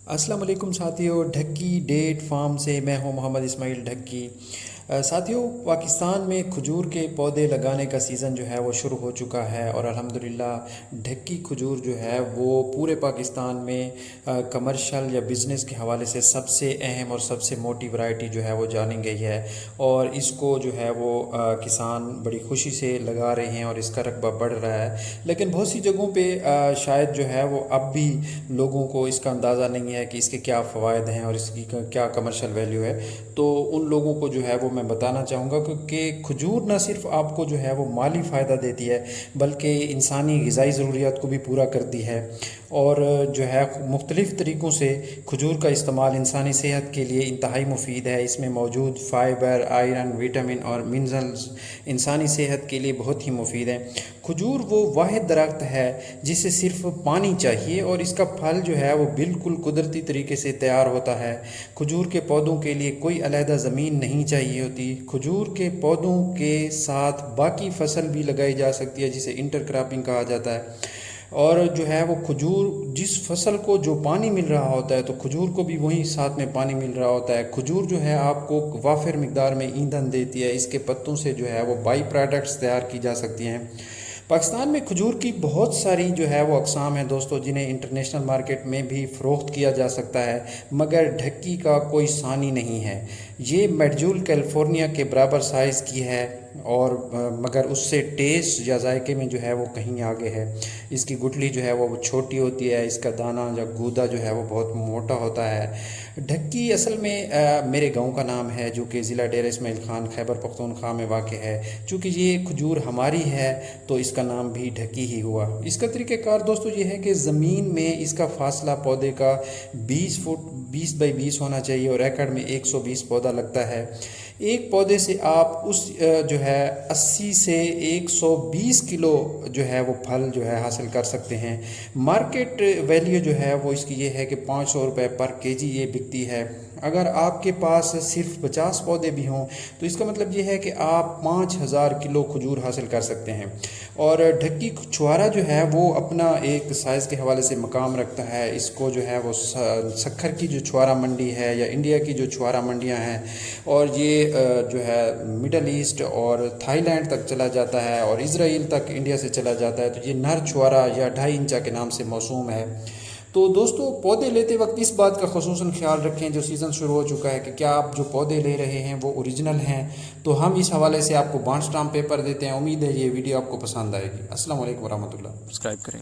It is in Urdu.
السلام علیکم ساتھیوں، ڈھکی ڈیٹ فارم سے میں ہوں محمد اسماعیل ڈھکی۔ ساتھیوں، پاکستان میں کھجور کے پودے لگانے کا سیزن جو ہے وہ شروع ہو چکا ہے، اور الحمدللہ ڈھکی کھجور جو ہے وہ پورے پاکستان میں کمرشل یا بزنس کے حوالے سے سب سے اہم اور سب سے موٹی ورائٹی جو ہے وہ جانی گئی ہے، اور اس کو جو ہے وہ کسان بڑی خوشی سے لگا رہے ہیں اور اس کا رقبہ بڑھ رہا ہے۔ لیکن بہت سی جگہوں پہ شاید جو ہے وہ اب بھی لوگوں کو اس کا اندازہ نہیں ہے کہ اس کے کیا فوائد ہیں اور اس کی کیا کمرشل ویلیو ہے۔ تو ان لوگوں کو جو ہے وہ میں بتانا چاہوں گا کہ کھجور نہ صرف آپ کو جو ہے وہ مالی فائدہ دیتی ہے، بلکہ انسانی غذائی ضروریات کو بھی پورا کرتی ہے، اور جو ہے مختلف طریقوں سے کھجور کا استعمال انسانی صحت کے لیے انتہائی مفید ہے۔ اس میں موجود فائبر، آئرن، وٹامن اور منرلز انسانی صحت کے لیے بہت ہی مفید ہیں۔ کھجور وہ واحد درخت ہے جسے صرف پانی چاہیے، اور اس کا پھل جو ہے وہ بالکل قدرتی طریقے سے تیار ہوتا ہے۔ کھجور کے پودوں کے لیے کوئی علیحدہ زمین نہیں چاہیے ہوتی۔ کھجور کے پودوں کے ساتھ باقی فصل بھی لگائی جا سکتی ہے، جسے انٹر کراپنگ کہا جاتا ہے، اور جو ہے وہ کھجور جس فصل کو جو پانی مل رہا ہوتا ہے تو کھجور کو بھی وہیں ساتھ میں پانی مل رہا ہوتا ہے۔ کھجور جو ہے آپ کو وافر مقدار میں ایندھن دیتی ہے۔ اس کے پتوں سے جو ہے وہ بائی پروڈکٹس تیار کی جا سکتی ہیں۔ پاکستان میں کھجور کی بہت ساری جو ہے وہ اقسام ہیں دوستو، جنہیں انٹرنیشنل مارکیٹ میں بھی فروخت کیا جا سکتا ہے، مگر ڈھکی کا کوئی ثانی نہیں ہے۔ یہ میڈجول کیلیفورنیا کے برابر سائز کی ہے، اور مگر اس سے ٹیسٹ یا ذائقے میں جو ہے وہ کہیں آگے ہے۔ اس کی گٹلی جو ہے وہ چھوٹی ہوتی ہے، اس کا دانہ یا گودا جو ہے وہ بہت موٹا ہوتا ہے۔ ڈھکی اصل میں میرے گاؤں کا نام ہے، جو کہ ضلع ڈیرہ اسماعیل خان خیبر پختونخوا میں واقع ہے۔ چونکہ یہ کھجور ہماری ہے تو اس کا نام بھی ڈھکی ہی ہوا۔ اس کا طریقہ کار دوستو یہ ہے کہ زمین میں اس کا فاصلہ پودے کا 20 فٹ 20 بائی 20 ہونا چاہیے، اور ایکڑ میں 120 پودا لگتا ہے۔ ایک پودے سے آپ اس جو ہے 80 سے 120 کلو جو ہے وہ پھل جو ہے حاصل کر سکتے ہیں۔ مارکیٹ ویلیو جو ہے وہ اس کی یہ ہے کہ 500 روپے پر کے جی یہ بکتی ہے۔ اگر آپ کے پاس صرف 50 پودے بھی ہوں تو اس کا مطلب یہ ہے کہ آپ 5000 کلو کھجور حاصل کر سکتے ہیں۔ اور ڈھکی چھوارا جو ہے وہ اپنا ایک سائز کے حوالے سے مقام رکھتا ہے۔ اس کو جو ہے وہ سکھر کی جو چھوارا منڈی ہے یا انڈیا کی جو چھوارا منڈیاں ہیں، اور یہ جو ہے مڈل ایسٹ اور تھائی لینڈ تک چلا جاتا ہے، اور اسرائیل تک انڈیا سے چلا جاتا ہے، تو یہ نر چھوارا یا 2.5 انچا کے نام سے موسوم ہے۔ تو دوستو، پودے لیتے وقت اس بات کا خصوصاً خیال رکھیں، جو سیزن شروع ہو چکا ہے، کہ کیا آپ جو پودے لے رہے ہیں وہ اوریجنل ہیں۔ تو ہم اس حوالے سے آپ کو بانڈ سٹامپ پیپر دیتے ہیں۔ امید ہے یہ ویڈیو آپ کو پسند آئے گی۔ السلام علیکم ورحمۃ اللہ۔ سبسکرائب کریں۔